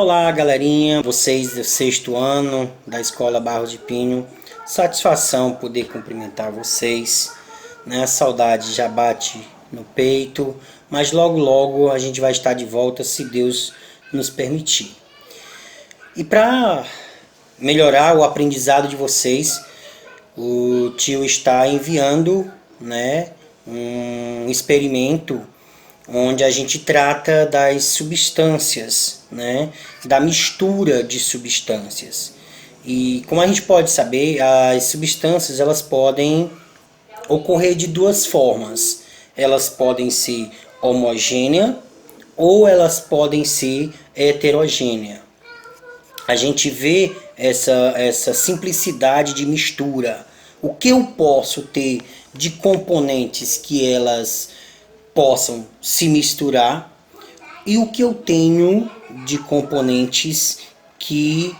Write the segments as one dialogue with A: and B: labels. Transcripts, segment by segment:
A: Olá, galerinha, vocês do sexto ano da Escola Barros de Pinho. Satisfação poder cumprimentar vocês, né? A saudade já bate no peito, mas logo logo a gente vai estar de volta se Deus nos permitir. E para melhorar o aprendizado de vocês, o tio está enviando, né, um experimento onde a gente trata das substâncias, né, da mistura de substâncias. E como a gente pode saber, as substâncias elas podem ocorrer de duas formas. Elas podem ser homogêneas ou elas podem ser heterogêneas. A gente vê essa simplicidade de mistura. O que eu posso ter de componentes que elas possam se misturar e o que eu tenho de componentes que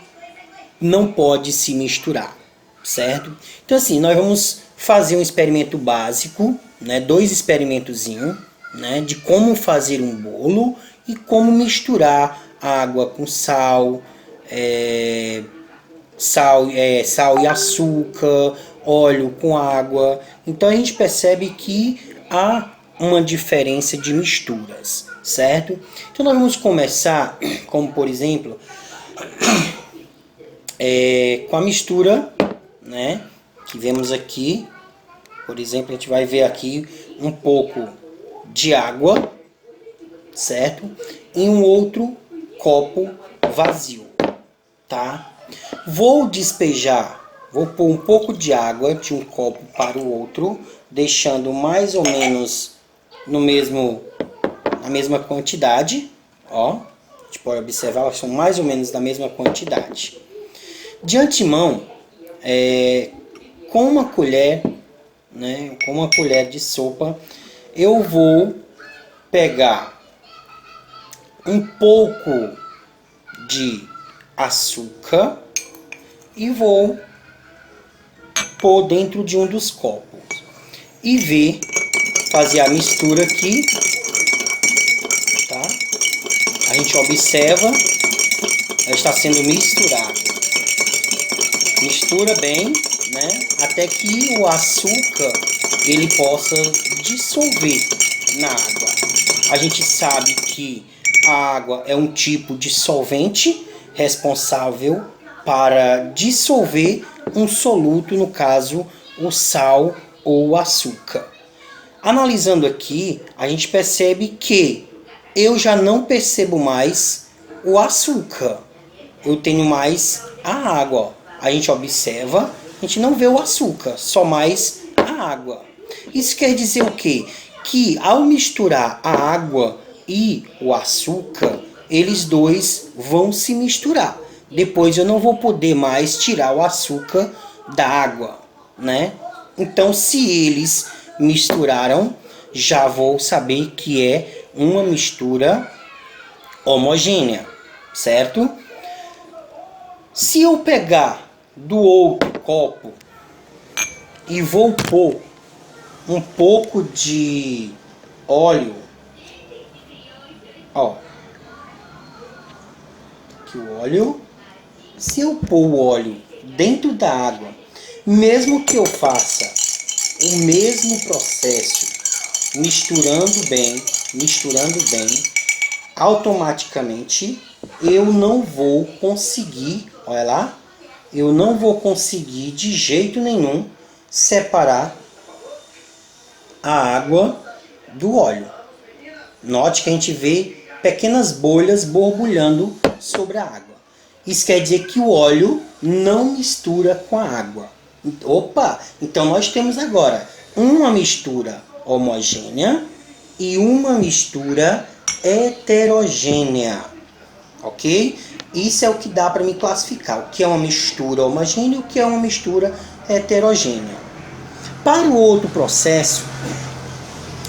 A: não pode se misturar, certo? Então assim, nós vamos fazer um experimento básico, né, dois experimentozinhos, né, de como fazer um bolo e como misturar água com sal, sal e açúcar, óleo com água. Então a gente percebe que há uma diferença de misturas, certo? Então nós vamos começar, como por exemplo, com a mistura, né, que vemos aqui. Por exemplo, a gente vai ver aqui um pouco de água, certo? E um outro copo vazio, tá? Vou despejar, vou pôr um pouco de água de um copo para o outro, deixando mais ou menos na mesma quantidade, ó. A gente pode observar, elas são mais ou menos da mesma quantidade. De antemão, com uma colher, né, com uma colher de sopa, eu vou pegar um pouco de açúcar e vou pôr dentro de um dos copos e fazer a mistura aqui, tá? A gente observa, ela está sendo misturada. Mistura bem, né? Até que o açúcar ele possa dissolver na água. A gente sabe que a água é um tipo de solvente responsável para dissolver um soluto, no caso o sal ou o açúcar. Analisando aqui, a gente percebe que eu já não percebo mais o açúcar. Eu tenho mais a água, ó. A gente observa, a gente não vê o açúcar, só mais a água. Isso quer dizer o quê? Que ao misturar a água e o açúcar, eles dois vão se misturar. Depois eu não vou poder mais tirar o açúcar da água, né? Então, se eles misturaram, já vou saber que é uma mistura homogênea, certo? Se eu pegar do outro copo e vou pôr um pouco de óleo, ó, aqui o óleo. Se eu pôr o óleo dentro da água, mesmo que eu faça o mesmo processo, misturando bem, automaticamente eu não vou conseguir, olha lá, eu não vou conseguir de jeito nenhum separar a água do óleo. Note que a gente vê pequenas bolhas borbulhando sobre a água. Isso quer dizer que o óleo não mistura com a água. Opa! Então nós temos agora uma mistura homogênea e uma mistura heterogênea. Ok? Isso é o que dá para me classificar. O que é uma mistura homogênea e o que é uma mistura heterogênea. Para o outro processo,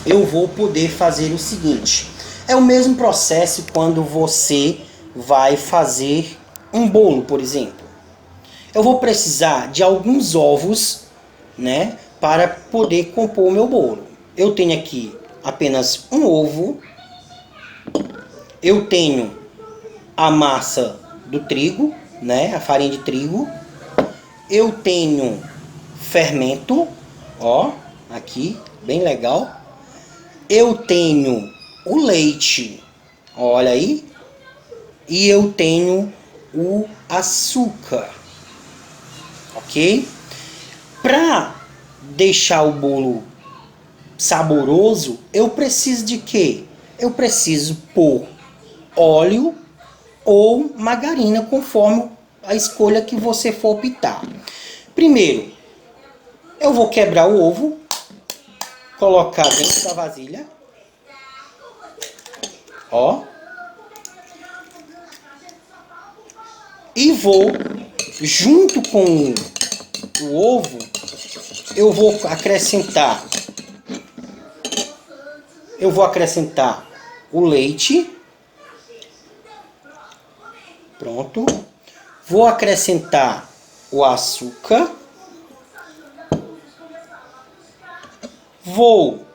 A: eu vou poder fazer o seguinte. É o mesmo processo quando você vai fazer um bolo, por exemplo. Eu vou precisar de alguns ovos, né, para poder compor o meu bolo. Eu tenho aqui apenas um ovo. Eu tenho a massa do trigo, né? A farinha de trigo. Eu tenho fermento, ó, aqui, bem legal. Eu tenho o leite, olha aí. E eu tenho o açúcar, ok? Para deixar o bolo saboroso, eu preciso de quê? Eu preciso pôr óleo ou margarina, conforme a escolha que você for optar. Primeiro, eu vou quebrar o ovo, colocar dentro da vasilha, ó, e vou, junto com o ovo, eu vou acrescentar o leite. Pronto. Vou acrescentar o açúcar. Vou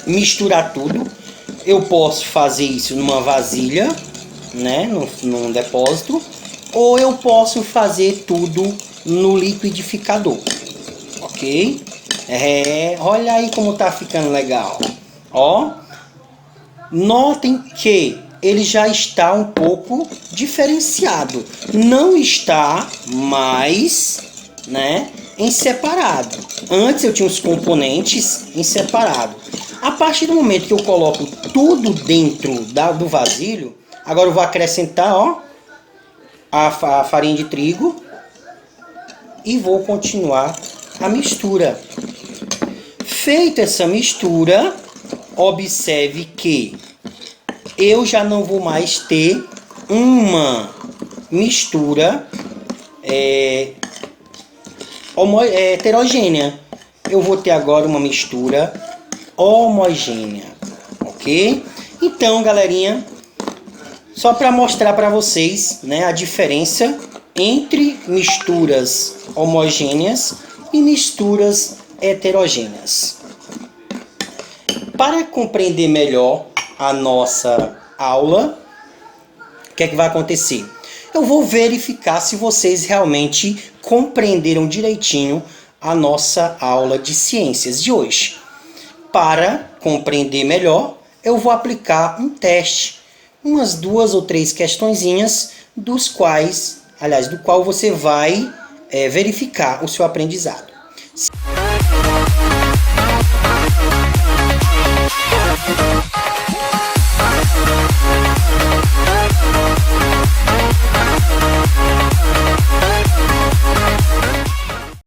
A: misturar tudo. Eu posso fazer isso numa vasilha, né, num depósito, ou eu posso fazer tudo no liquidificador, ok? Olha aí como tá ficando legal, ó. Notem que ele já está um pouco diferenciado, não está mais, né, em separado. Antes eu tinha os componentes em separado. A partir do momento que eu coloco tudo dentro do vasilho, agora eu vou acrescentar, ó, a farinha de trigo e vou continuar a mistura. Feita essa mistura, observe que eu já não vou mais ter uma mistura heterogênea. Eu vou ter agora uma mistura homogênea, ok? Então, galerinha, só para mostrar para vocês, né, a diferença entre misturas homogêneas e misturas heterogêneas. Para compreender melhor a nossa aula, o que é que vai acontecer? Eu vou verificar se vocês realmente compreenderam direitinho a nossa aula de ciências de hoje. Para compreender melhor, eu vou aplicar um teste, umas 2 ou 3 questõezinhas, do qual você vai verificar o seu aprendizado.